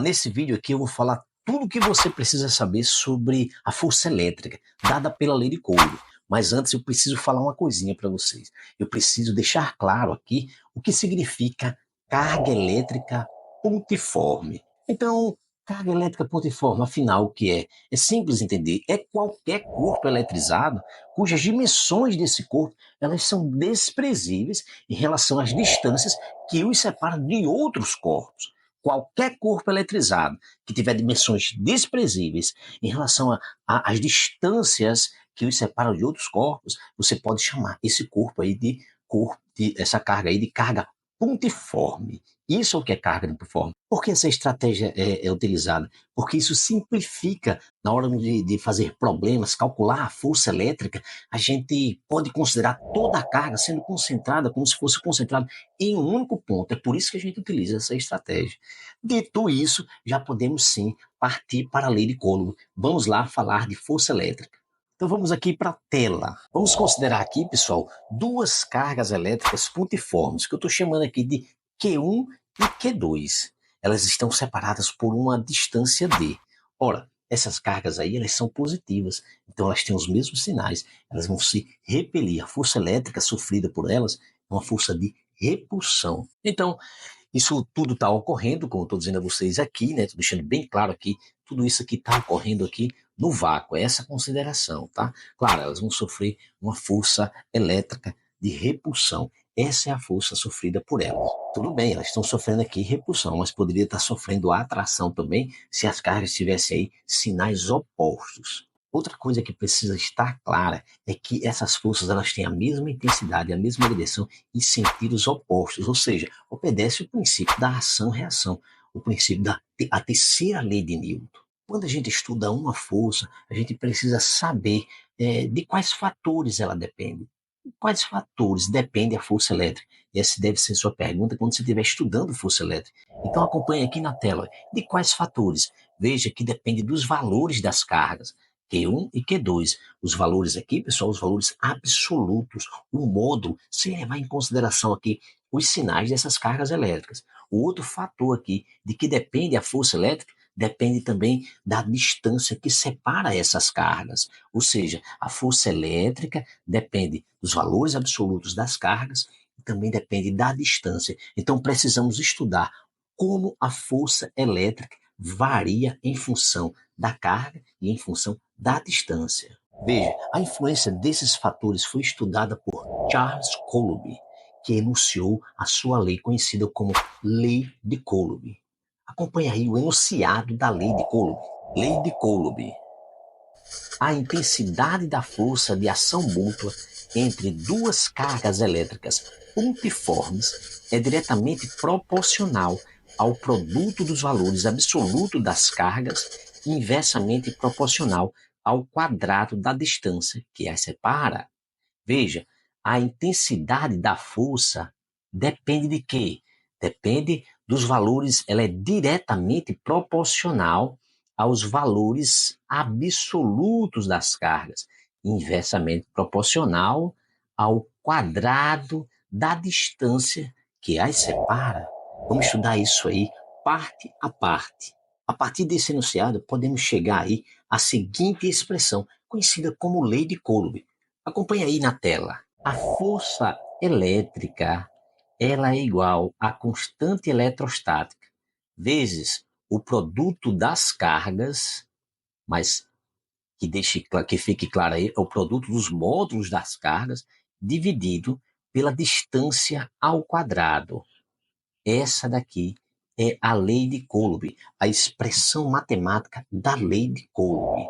Nesse vídeo aqui eu vou falar tudo o que você precisa saber sobre a força elétrica dada pela lei de Coulomb. Mas antes eu preciso falar uma coisinha para vocês. Eu preciso deixar claro aqui o que significa carga elétrica pontiforme. Então, carga elétrica pontiforme, afinal, o que é? É simples entender. É qualquer corpo eletrizado cujas dimensões desse corpo elas são desprezíveis em relação às distâncias que os separam de outros corpos. Qualquer corpo eletrizado que tiver dimensões desprezíveis em relação às distâncias que os separam de outros corpos, você pode chamar esse corpo aí de essa carga aí de carga pontiforme. Isso é o que é carga pontiforme. Por que essa estratégia é utilizada? Porque isso simplifica na hora de fazer problemas, calcular a força elétrica, a gente pode considerar toda a carga sendo concentrada como se fosse concentrada em um único ponto. É por isso que a gente utiliza essa estratégia. Dito isso, já podemos sim partir para a lei de Coulomb. Vamos lá falar de força elétrica. Então vamos aqui para a tela. Vamos considerar aqui, pessoal, duas cargas elétricas pontiformes, que eu estou chamando aqui de Q1 e Q2. Elas estão separadas por uma distância D. Ora, essas cargas aí, elas são positivas, então elas têm os mesmos sinais, elas vão se repelir. A força elétrica sofrida por elas é uma força de repulsão. Então, isso tudo está ocorrendo, como estou dizendo a vocês aqui, né? Estou deixando bem claro aqui, tudo isso aqui está ocorrendo aqui no vácuo, é essa consideração, tá? Claro, elas vão sofrer uma força elétrica de repulsão. Essa é a força sofrida por elas. Tudo bem, elas estão sofrendo aqui repulsão, mas poderia estar sofrendo atração também se as cargas tivessem aí sinais opostos. Outra coisa que precisa estar clara é que essas forças elas têm a mesma intensidade, a mesma direção e sentidos opostos, ou seja, obedece o princípio da ação-reação, o princípio da terceira lei de Newton. Quando a gente estuda uma força, a gente precisa saber de quais fatores ela depende. De quais fatores depende a força elétrica? Essa deve ser sua pergunta quando você estiver estudando força elétrica. Então acompanhe aqui na tela. De quais fatores? Veja que depende dos valores das cargas. Q1 e Q2. Os valores aqui, pessoal, os valores absolutos, o módulo, sem levar em consideração aqui os sinais dessas cargas elétricas. O outro fator aqui de que depende a força elétrica depende também da distância que separa essas cargas. Ou seja, a força elétrica depende dos valores absolutos das cargas e também depende da distância. Então precisamos estudar como a força elétrica varia em função da carga e em função da distância. Veja, a influência desses fatores foi estudada por Charles Coulomb, que enunciou a sua lei conhecida como Lei de Coulomb. Acompanhe aí o enunciado da Lei de Coulomb. Lei de Coulomb. A intensidade da força de ação mútua entre duas cargas elétricas pontiformes é diretamente proporcional ao produto dos valores absolutos das cargas e inversamente proporcional ao quadrado da distância que as separa. Veja, a intensidade da força depende de quê? Depende dos valores, ela é diretamente proporcional aos valores absolutos das cargas, inversamente proporcional ao quadrado da distância que as separa. Vamos estudar isso aí parte a parte. A partir desse enunciado, podemos chegar aí à seguinte expressão, conhecida como Lei de Coulomb. Acompanhe aí na tela. A força elétrica ela é igual à constante eletrostática vezes o produto das cargas, mas que fique claro aí, é o produto dos módulos das cargas dividido pela distância ao quadrado. Essa daqui é a lei de Coulomb, a expressão matemática da lei de Coulomb.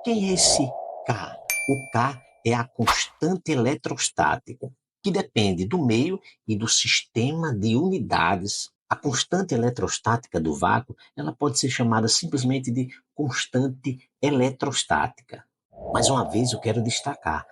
Quem é esse K? O K é a constante eletrostática, que depende do meio e do sistema de unidades. A constante eletrostática do vácuo, ela pode ser chamada simplesmente de constante eletrostática. Mais uma vez eu quero destacar,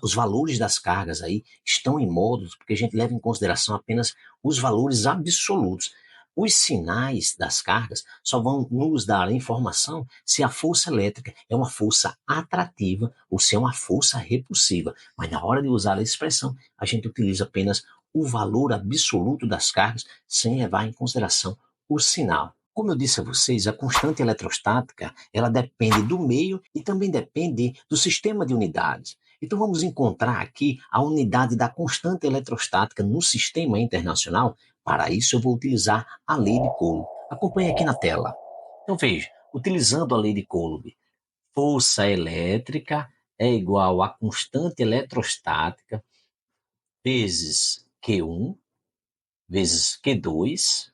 os valores das cargas aí estão em módulos porque a gente leva em consideração apenas os valores absolutos. Os sinais das cargas só vão nos dar a informação se a força elétrica é uma força atrativa ou se é uma força repulsiva. Mas na hora de usar a expressão, a gente utiliza apenas o valor absoluto das cargas sem levar em consideração o sinal. Como eu disse a vocês, a constante eletrostática, ela depende do meio e também depende do sistema de unidades. Então vamos encontrar aqui a unidade da constante eletrostática no sistema internacional. Para isso eu vou utilizar a lei de Coulomb. Acompanhe aqui na tela. Então veja, utilizando a lei de Coulomb, força elétrica é igual a constante eletrostática vezes Q1 vezes Q2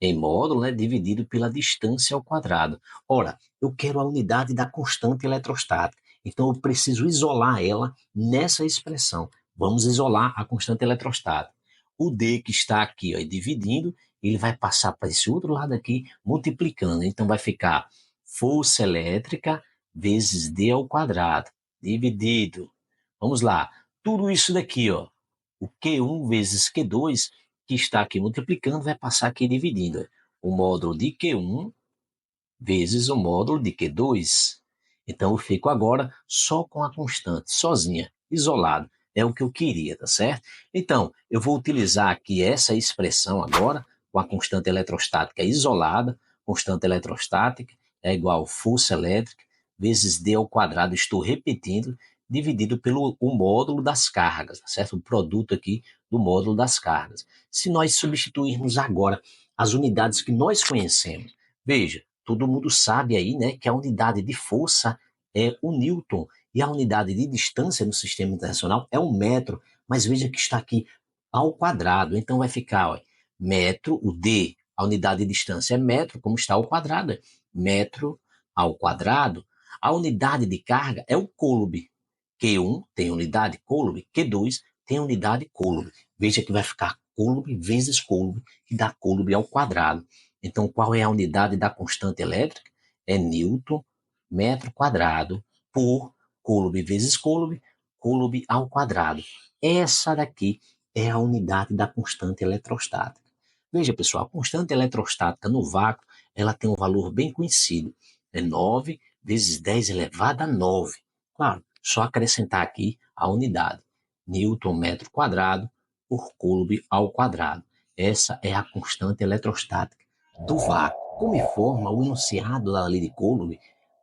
em módulo, né, dividido pela distância ao quadrado. Ora, eu quero a unidade da constante eletrostática, então eu preciso isolar ela nessa expressão. Vamos isolar a constante eletrostática. O D que está aqui, ó, dividindo, ele vai passar para esse outro lado aqui, multiplicando. Então vai ficar força elétrica vezes D ao quadrado, dividido. Vamos lá. Tudo isso daqui, ó, o Q1 vezes Q2, que está aqui multiplicando, vai passar aqui dividindo. O módulo de Q1 vezes o módulo de Q2. Então, eu fico agora só com a constante, sozinha, isolado. É o que eu queria, tá certo? Então, eu vou utilizar aqui essa expressão agora, com a constante eletrostática isolada. Constante eletrostática é igual a força elétrica vezes D ao quadrado, estou repetindo, dividido pelo o módulo das cargas, tá certo? O produto aqui do módulo das cargas. Se nós substituirmos agora as unidades que nós conhecemos, veja, todo mundo sabe aí, né, que a unidade de força é o Newton e a unidade de distância no sistema internacional é o metro, mas veja que está aqui ao quadrado, então vai ficar, ó, metro, o D, a unidade de distância é metro, como está ao quadrado, metro ao quadrado. A unidade de carga é o Coulomb. Q1 tem unidade Coulomb, Q2 tem unidade Coulomb. Veja que vai ficar Coulomb vezes Coulomb, que dá Coulomb ao quadrado. Então, qual é a unidade da constante elétrica? É Newton, metro quadrado, por Coulomb vezes Coulomb, Coulomb ao quadrado. Essa daqui é a unidade da constante eletrostática. Veja, pessoal, a constante eletrostática no vácuo, ela tem um valor bem conhecido. É 9 vezes 10 elevado a 9. Claro, só acrescentar aqui a unidade. Newton metro quadrado por Coulomb ao quadrado. Essa é a constante eletrostática do vácuo. Como informa o enunciado da lei de Coulomb,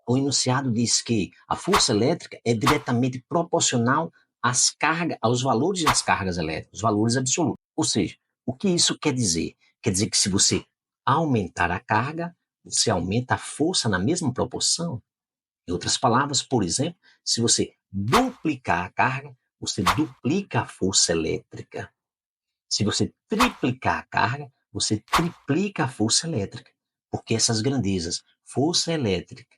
o enunciado diz que a força elétrica é diretamente proporcional às cargas, aos valores das cargas elétricas, os valores absolutos. Ou seja, o que isso quer dizer? Quer dizer que se você aumentar a carga, você aumenta a força na mesma proporção. Em outras palavras, por exemplo, se você duplicar a carga, você duplica a força elétrica. Se você triplicar a carga, você triplica a força elétrica. Porque essas grandezas, força elétrica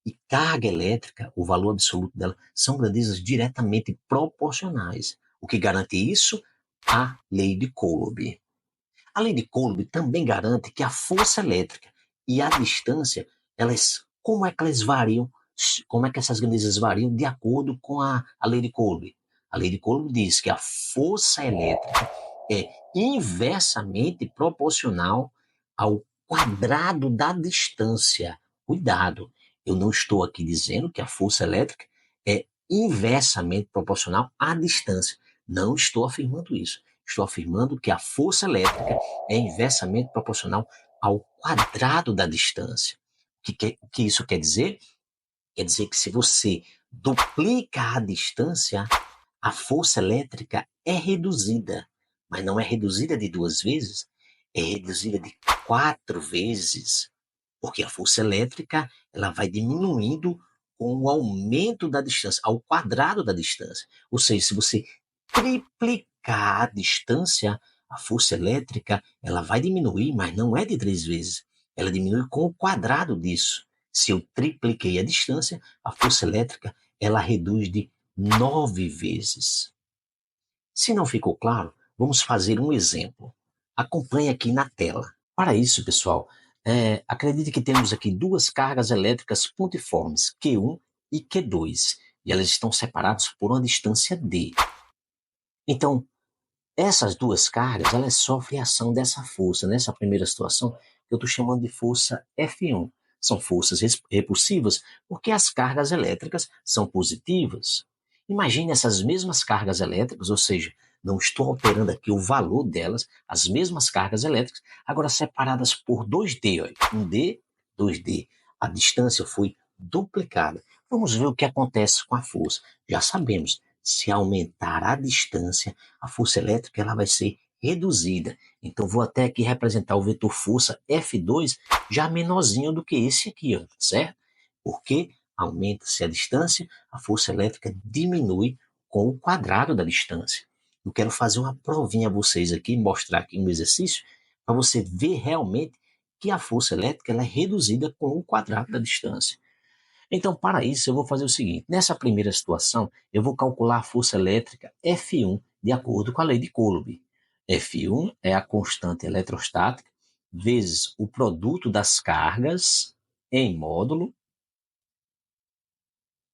e carga elétrica, o valor absoluto dela, são grandezas diretamente proporcionais. O que garante isso? A lei de Coulomb. A lei de Coulomb também garante que a força elétrica e a distância, como é que elas variam, como é que essas grandezas variam de acordo com a lei de Coulomb? A lei de Coulomb diz que a força elétrica é inversamente proporcional ao quadrado da distância. Cuidado, eu não estou aqui dizendo que a força elétrica é inversamente proporcional à distância. Não estou afirmando isso. Estou afirmando que a força elétrica é inversamente proporcional ao quadrado da distância. O que isso quer dizer? Quer dizer que se você duplica a distância, a força elétrica é reduzida. Mas não é reduzida de 2 vezes, é reduzida de 4 vezes. Porque a força elétrica ela vai diminuindo com o aumento da distância, ao quadrado da distância. Ou seja, se você triplicar a distância, a força elétrica ela vai diminuir, mas não é de 3 vezes. Ela diminui com o quadrado disso. Se eu tripliquei a distância, a força elétrica ela reduz de 9 vezes. Se não ficou claro, vamos fazer um exemplo. Acompanhe aqui na tela. Para isso, pessoal, acredite que temos aqui duas cargas elétricas pontiformes, Q1 e Q2, e elas estão separadas por uma distância D. Então, essas duas cargas, elas sofrem a ação dessa força, nessa primeira situação, que eu estou chamando de força F1. São forças repulsivas porque as cargas elétricas são positivas. Imagine essas mesmas cargas elétricas, ou seja, Não estou alterando aqui o valor delas, as mesmas cargas elétricas, agora separadas por 2D, olha, 1D, 2D. A distância foi duplicada. Vamos ver o que acontece com a força. Já sabemos, se aumentar a distância, a força elétrica ela vai ser reduzida. Então, vou até aqui representar o vetor força F2 já menorzinho do que esse aqui, ó, certo? Porque aumenta-se a distância, a força elétrica diminui com o quadrado da distância. Eu quero fazer uma provinha a vocês aqui, mostrar aqui um exercício, para você ver realmente que a força elétrica ela é reduzida com o quadrado da distância. Então, para isso, eu vou fazer o seguinte: nessa primeira situação, eu vou calcular a força elétrica F1 de acordo com a lei de Coulomb. F1 é a constante eletrostática vezes o produto das cargas em módulo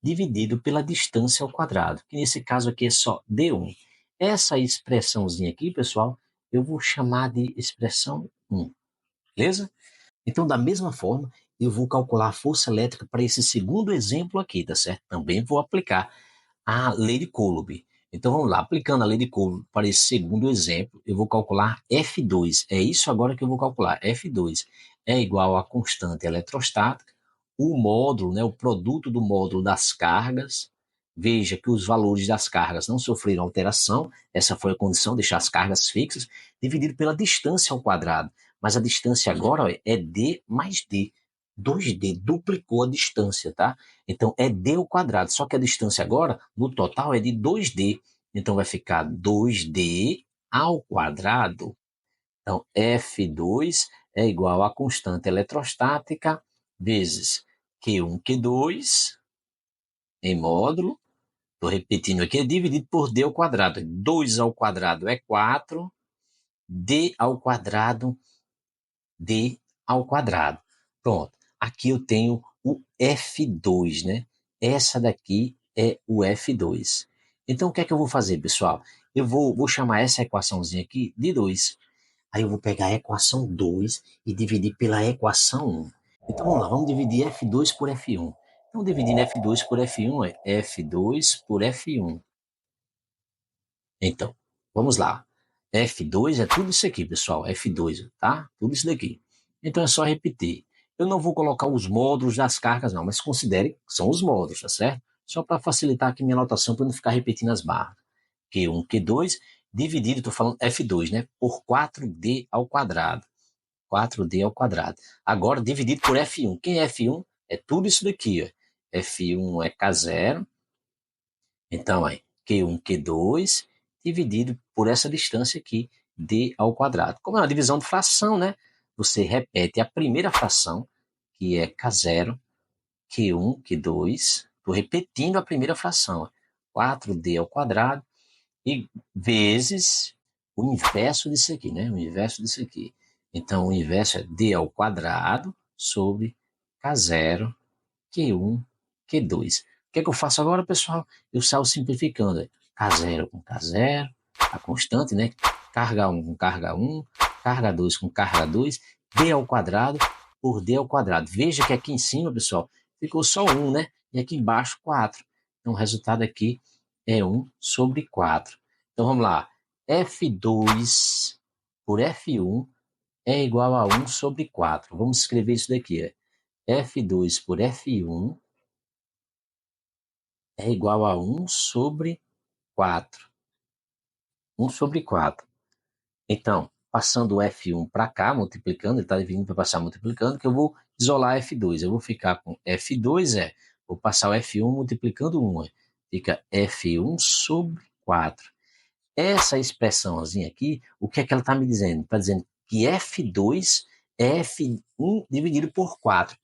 dividido pela distância ao quadrado, que nesse caso aqui é só D1. Essa expressãozinha aqui, pessoal, eu vou chamar de expressão 1, beleza? Então, da mesma forma, eu vou calcular a força elétrica para esse segundo exemplo aqui, tá certo? Também vou aplicar a lei de Coulomb. Então, vamos lá, aplicando a lei de Coulomb para esse segundo exemplo, eu vou calcular F2. É isso agora que eu vou calcular. F2 é igual à constante eletrostática, o módulo, né, o produto do módulo das cargas. Veja que os valores das cargas não sofreram alteração, essa foi a condição, deixar as cargas fixas, dividido pela distância ao quadrado. Mas a distância agora ó, é D mais D. 2D, duplicou a distância, tá? Então é D ao quadrado, só que a distância agora, no total, é de 2D. Então vai ficar 2D ao quadrado. Então F2 é igual a constante eletrostática vezes Q1, Q2 em módulo. Estou repetindo aqui, é dividido por D ao quadrado. 2 ao quadrado é 4, D ao quadrado, D ao quadrado. Pronto. Aqui eu tenho o F2, né? Essa daqui é o F2. Então, o que é que eu vou fazer, pessoal? Eu vou chamar essa equaçãozinha aqui de 2. Aí eu vou pegar a equação 2 e dividir pela equação 1. Então, vamos lá, vamos dividir F2 por F1. Então, dividindo F2 por F1 é F2 por F1. Então, vamos lá. F2 é tudo isso aqui, pessoal. F2, tá? Tudo isso daqui. Então é só repetir. Eu não vou colocar os módulos das cargas, não, mas considere que são os módulos, tá certo? Só para facilitar aqui minha anotação, para não ficar repetindo as barras. Q1, Q2, dividido, estou falando F2, né? Por 4D ao quadrado. 4D ao quadrado. Agora, dividido por F1. Quem é F1? É tudo isso daqui, ó. F1 é K0. Então, aí, Q1, Q2, dividido por essa distância aqui, D ao quadrado. Como é uma divisão de fração, né? Você repete a primeira fração, que é K0, Q1, Q2. Estou repetindo a primeira fração. 4D ao quadrado, e vezes o inverso disso aqui, né? O inverso disso aqui. Então, o inverso é D ao quadrado sobre K0, Q1, Q2. O que é que eu faço agora, pessoal? Eu saio simplificando. K0 com K0, a constante, né? Carga 1 com carga 1, carga 2 com carga 2, D ao quadrado por D ao quadrado. Veja que aqui em cima, pessoal, ficou só 1, né? E aqui embaixo 4. Então, o resultado aqui é 1 sobre 4. Então, vamos lá. F2 por F1 é igual a 1 sobre 4. Vamos escrever isso daqui. F2 por F1 é igual a 1 sobre 4. 1 sobre 4. Então, passando o F1 para cá, multiplicando, ele está vindo para passar multiplicando, que eu vou isolar F2. Eu vou ficar com F2 vou passar o F1 multiplicando 1. Fica F1 sobre 4. Essa expressãozinha aqui, o que é que ela está me dizendo? Está dizendo que F2 é F1 dividido por 4.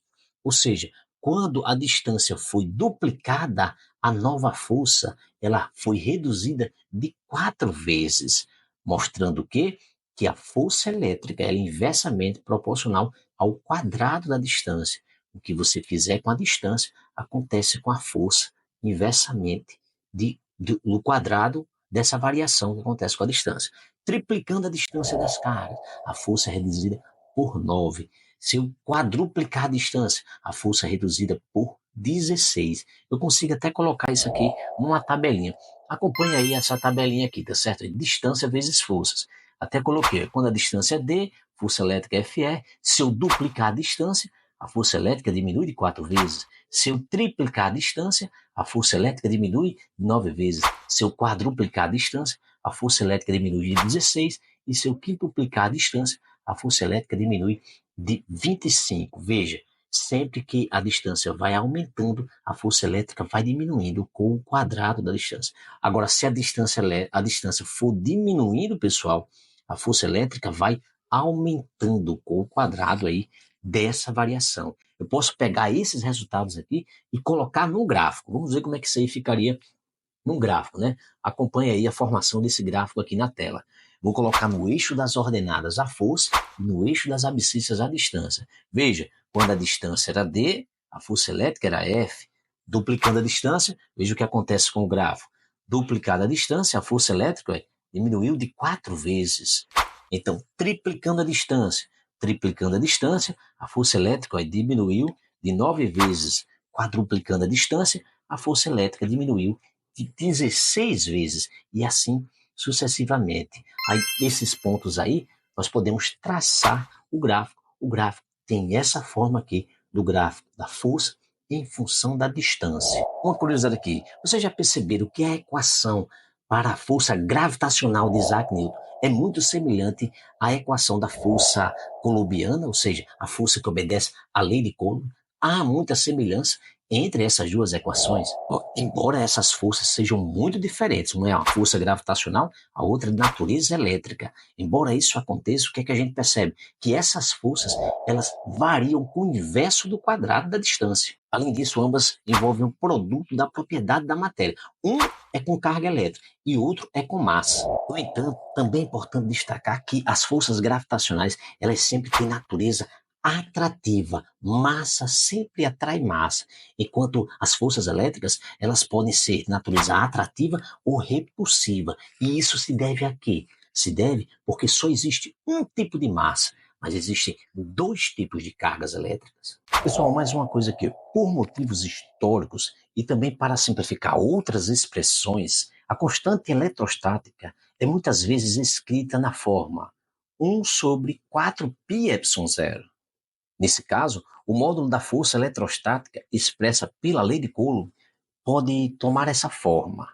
Ou seja, quando a distância foi duplicada, a nova força ela foi reduzida de 4 vezes, mostrando o quê? Que a força elétrica é inversamente proporcional ao quadrado da distância. O que você fizer com a distância acontece com a força inversamente do quadrado dessa variação que acontece com a distância. Triplicando a distância das cargas, a força é reduzida por 9. Se eu quadruplicar a distância, a força é reduzida por 16. Eu consigo até colocar isso aqui numa tabelinha. Acompanhe aí essa tabelinha aqui, tá certo? Distância vezes forças. Até coloquei, quando a distância é D, força elétrica é Fe. Se eu duplicar a distância, a força elétrica diminui de 4 vezes. Se eu triplicar a distância, a força elétrica diminui de 9 vezes. Se eu quadruplicar a distância, a força elétrica diminui de 16. E se eu quintuplicar a distância, a força elétrica diminui de 25. Veja, sempre que a distância vai aumentando, a força elétrica vai diminuindo com o quadrado da distância. Agora, se a distância for diminuindo, pessoal, a força elétrica vai aumentando com o quadrado aí dessa variação. Eu posso pegar esses resultados aqui e colocar no gráfico. Vamos ver como é que isso aí ficaria num gráfico, né? Acompanhe aí a formação desse gráfico aqui na tela. Vou colocar no eixo das ordenadas a força e no eixo das abscissas a distância. Veja, quando a distância era D, a força elétrica era F. Duplicando a distância, veja o que acontece com o gráfico. Duplicada a distância, a força elétrica diminuiu de 4 vezes. Então, triplicando a distância, a força elétrica diminuiu de 9 vezes. Quadruplicando a distância, a força elétrica diminuiu de 16 vezes, e assim sucessivamente. Aí, esses pontos aí, nós podemos traçar o gráfico. O gráfico tem essa forma aqui do gráfico da força em função da distância. Uma curiosidade aqui, vocês já perceberam que a equação para a força gravitacional de Isaac Newton é muito semelhante à equação da força coulombiana, ou seja, a força que obedece à lei de Coulomb? Há muita semelhança entre essas duas equações, embora essas forças sejam muito diferentes, uma é uma força gravitacional, a outra é de natureza elétrica. Embora isso aconteça, o que é que a gente percebe? Que essas forças, elas variam com o inverso do quadrado da distância. Além disso, ambas envolvem um produto da propriedade da matéria. Um é com carga elétrica e outro é com massa. No entanto, também é importante destacar que as forças gravitacionais, elas sempre têm natureza atrativa. Massa sempre atrai massa, enquanto as forças elétricas, elas podem ser de natureza atrativa ou repulsiva. E isso se deve a quê? Se deve porque só existe um tipo de massa, mas existem dois tipos de cargas elétricas. Pessoal, mais uma coisa aqui. Por motivos históricos e também para simplificar outras expressões, a constante eletrostática é muitas vezes escrita na forma 1 sobre 4πε0. Nesse caso, o módulo da força eletrostática expressa pela lei de Coulomb pode tomar essa forma.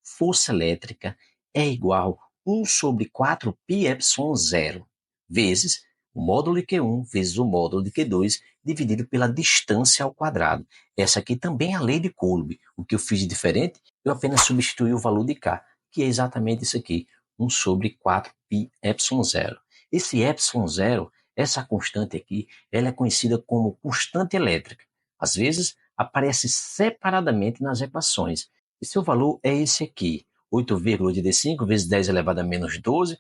Força elétrica é igual a 1 sobre 4πε0 vezes o módulo de Q1 vezes o módulo de Q2 dividido pela distância ao quadrado. Essa aqui também é a lei de Coulomb. O que eu fiz de diferente, eu apenas substituí o valor de K, que é exatamente isso aqui, 1 sobre 4πε0. Esse ε0, essa constante aqui, ela é conhecida como constante elétrica. Às vezes, aparece separadamente nas equações. E seu valor é esse aqui, 8,85 vezes 10 elevado a menos 12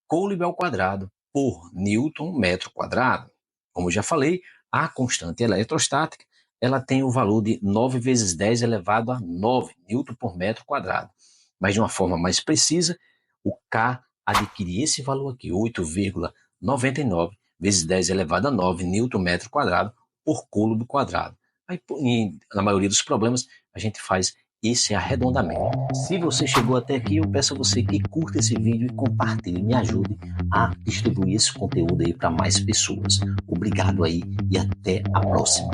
Coulomb ao quadrado por Newton metro quadrado. Como já falei, a constante eletrostática ela tem o valor de 9 vezes 10 elevado a 9 Newton por metro quadrado. Mas de uma forma mais precisa, o K adquire esse valor aqui, 8,99 vezes 10 elevado a 9 Newton metro quadrado por Coulomb quadrado. Aí, na maioria dos problemas, a gente faz esse arredondamento. Se você chegou até aqui, eu peço a você que curta esse vídeo e compartilhe, me ajude a distribuir esse conteúdo aí para mais pessoas. Obrigado aí e até a próxima.